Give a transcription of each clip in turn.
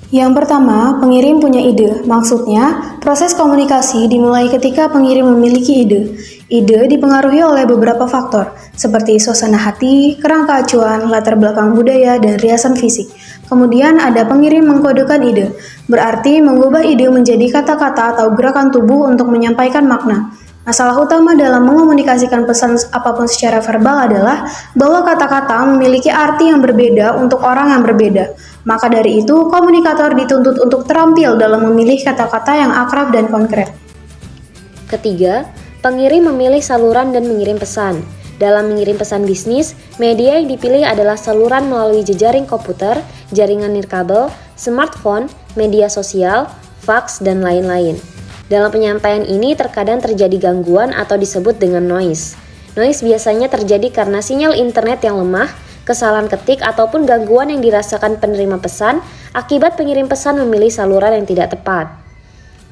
Yang pertama, pengirim punya ide. Maksudnya, proses komunikasi dimulai ketika pengirim memiliki ide. Ide dipengaruhi oleh beberapa faktor, seperti suasana hati, kerangka acuan, latar belakang budaya, dan riasan fisik. Kemudian ada pengirim mengkodekan ide, berarti mengubah ide menjadi kata-kata atau gerakan tubuh untuk menyampaikan makna. Masalah utama dalam mengomunikasikan pesan apapun secara verbal adalah bahwa kata-kata memiliki arti yang berbeda untuk orang yang berbeda. Maka dari itu, komunikator dituntut untuk terampil dalam memilih kata-kata yang akrab dan konkret. Ketiga, pengirim memilih saluran dan mengirim pesan. Dalam mengirim pesan bisnis, media yang dipilih adalah saluran melalui jejaring komputer, jaringan nirkabel, smartphone, media sosial, fax, dan lain-lain. Dalam penyampaian ini terkadang terjadi gangguan atau disebut dengan noise. Noise biasanya terjadi karena sinyal internet yang lemah, kesalahan ketik, ataupun gangguan yang dirasakan penerima pesan akibat pengirim pesan memilih saluran yang tidak tepat.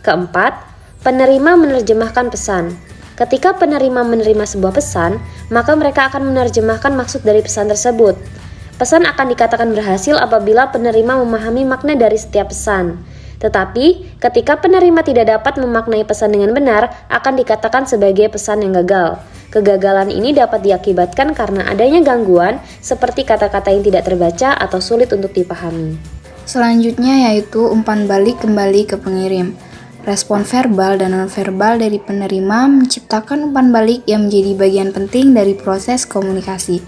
Keempat, penerima menerjemahkan pesan. Ketika penerima menerima sebuah pesan, maka mereka akan menerjemahkan maksud dari pesan tersebut. Pesan akan dikatakan berhasil apabila penerima memahami makna dari setiap pesan. Tetapi, ketika penerima tidak dapat memaknai pesan dengan benar, akan dikatakan sebagai pesan yang gagal. Kegagalan ini dapat diakibatkan karena adanya gangguan, seperti kata-kata yang tidak terbaca atau sulit untuk dipahami. Selanjutnya yaitu umpan balik kembali ke pengirim. Respon verbal dan nonverbal dari penerima menciptakan umpan balik yang menjadi bagian penting dari proses komunikasi.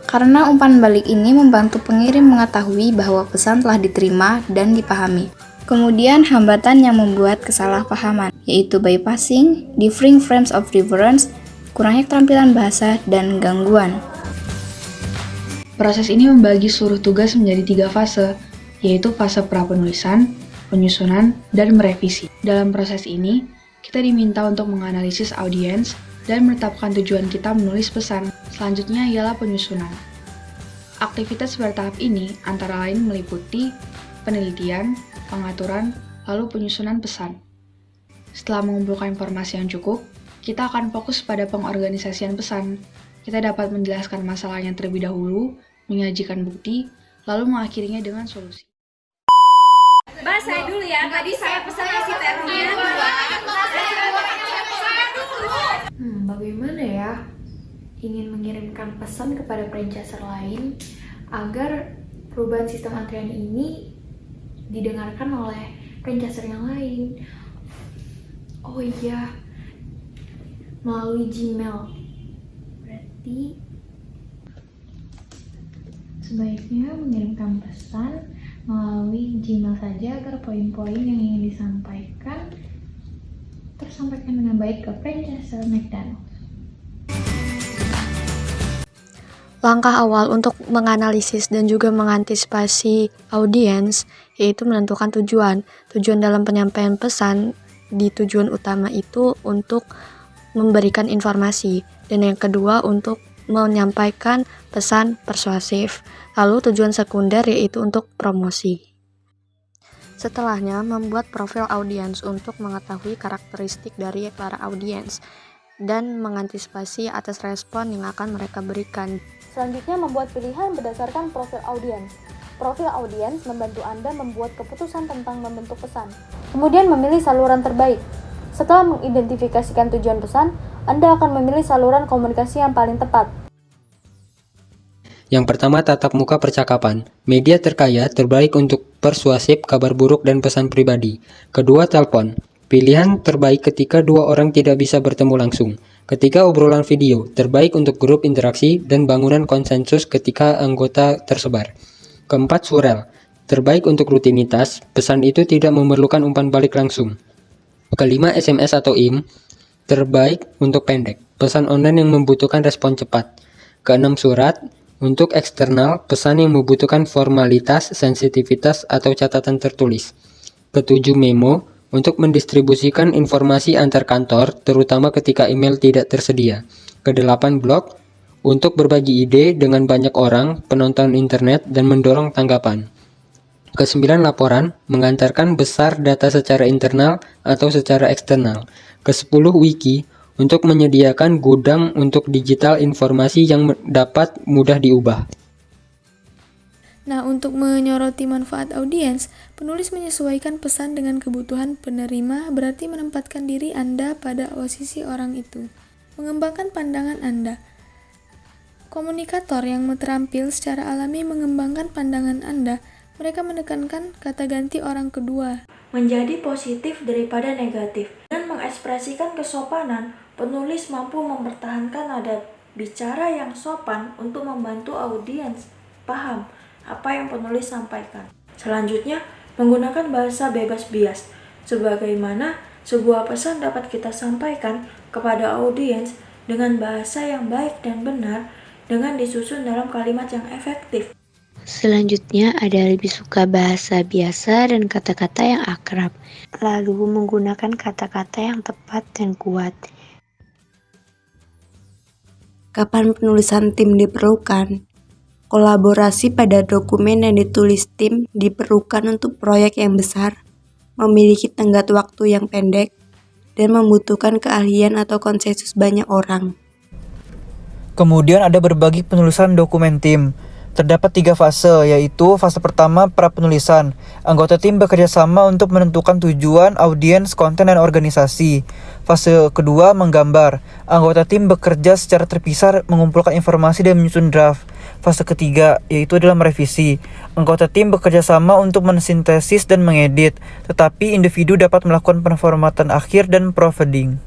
Karena umpan balik ini membantu pengirim mengetahui bahwa pesan telah diterima dan dipahami. Kemudian hambatan yang membuat kesalahpahaman, yaitu bypassing, differing frames of reference, kurangnya keterampilan bahasa, dan gangguan. Proses ini membagi seluruh tugas menjadi 3 fase, yaitu fase prapenulisan, penyusunan, dan merevisi. Dalam proses ini, kita diminta untuk menganalisis audiens dan menetapkan tujuan kita menulis pesan. Selanjutnya ialah penyusunan. Aktivitas bertahap ini antara lain meliputi penelitian, pengaturan, lalu penyusunan pesan. Setelah mengumpulkan informasi yang cukup, kita akan fokus pada pengorganisasian pesan. Kita dapat menjelaskan masalahnya terlebih dahulu, menyajikan bukti, lalu mengakhirinya dengan solusi. Mbak, saya dulu ya. Tadi saya pesan nasi terongnya 2. Bagaimana ya ingin mengirimkan pesan kepada franchiser lain agar perubahan sistem antrian ini didengarkan oleh franchiser yang lain? Oh iya, melalui Gmail. Berarti sebaiknya mengirimkan pesan melalui Gmail saja agar poin-poin yang ingin disampaikan tersampaikan dengan baik ke franchiser McDonald's. Langkah awal untuk menganalisis dan juga mengantisipasi audiens yaitu menentukan tujuan. Tujuan dalam penyampaian pesan di tujuan utama itu untuk memberikan informasi, dan yang kedua untuk menyampaikan pesan persuasif. Lalu tujuan sekunder yaitu untuk promosi. Setelahnya membuat profil audiens untuk mengetahui karakteristik dari para audiens dan mengantisipasi atas respon yang akan mereka berikan. Selanjutnya membuat pilihan berdasarkan profil audiens. Profil audiens membantu Anda membuat keputusan tentang membentuk pesan. Kemudian memilih saluran terbaik. Setelah mengidentifikasikan tujuan pesan, Anda akan memilih saluran komunikasi yang paling tepat. Yang pertama, tatap muka percakapan. Media terkaya terbaik untuk persuasif, kabar buruk, dan pesan pribadi. Kedua, telepon. Pilihan terbaik ketika 2 orang tidak bisa bertemu langsung. Ketiga, obrolan video, terbaik untuk grup interaksi dan bangunan konsensus ketika anggota tersebar. Keempat, surel, terbaik untuk rutinitas, pesan itu tidak memerlukan umpan balik langsung. Kelima, SMS atau IM, terbaik untuk pendek, pesan online yang membutuhkan respon cepat. Keenam, surat, untuk eksternal, pesan yang membutuhkan formalitas, sensitivitas, atau catatan tertulis. Ketujuh, memo, untuk mendistribusikan informasi antar kantor, terutama ketika email tidak tersedia. Kedelapan, blog, untuk berbagi ide dengan banyak orang, penonton internet, dan mendorong tanggapan. Kesembilan, laporan, mengantarkan besar data secara internal atau secara eksternal. Kesepuluh, wiki, untuk menyediakan gudang untuk digital informasi yang dapat mudah diubah. Nah, untuk menyoroti manfaat audiens, Penulis menyesuaikan pesan dengan kebutuhan penerima berarti menempatkan diri Anda pada posisi orang itu. Mengembangkan pandangan Anda. Komunikator yang terampil secara alami mengembangkan pandangan Anda. Mereka menekankan kata ganti orang kedua. Menjadi positif daripada negatif. Dengan mengekspresikan kesopanan, penulis mampu mempertahankan nada bicara yang sopan untuk membantu audiens paham apa yang penulis sampaikan. Selanjutnya, menggunakan bahasa bebas bias. Sebagaimana sebuah pesan dapat kita sampaikan kepada audiens dengan bahasa yang baik dan benar dengan disusun dalam kalimat yang efektif. Selanjutnya ada lebih suka bahasa biasa dan kata-kata yang akrab, lalu menggunakan kata-kata yang tepat dan kuat. Kapan penulisan tim diperlukan? Kolaborasi pada dokumen yang ditulis tim diperlukan untuk proyek yang besar, memiliki tenggat waktu yang pendek, dan membutuhkan keahlian atau konsensus banyak orang. Kemudian ada berbagi penulisan dokumen tim. Terdapat 3 fase, yaitu fase pertama pra-penulisan. Anggota tim bekerja sama untuk menentukan tujuan, audiens, konten, dan organisasi. Fase kedua menggambar. Anggota tim bekerja secara terpisah mengumpulkan informasi dan menyusun draft. Fase ketiga, yaitu adalah merevisi. Anggota tim bekerja sama untuk mensintesis dan mengedit, tetapi individu dapat melakukan penformatan akhir dan proofreading.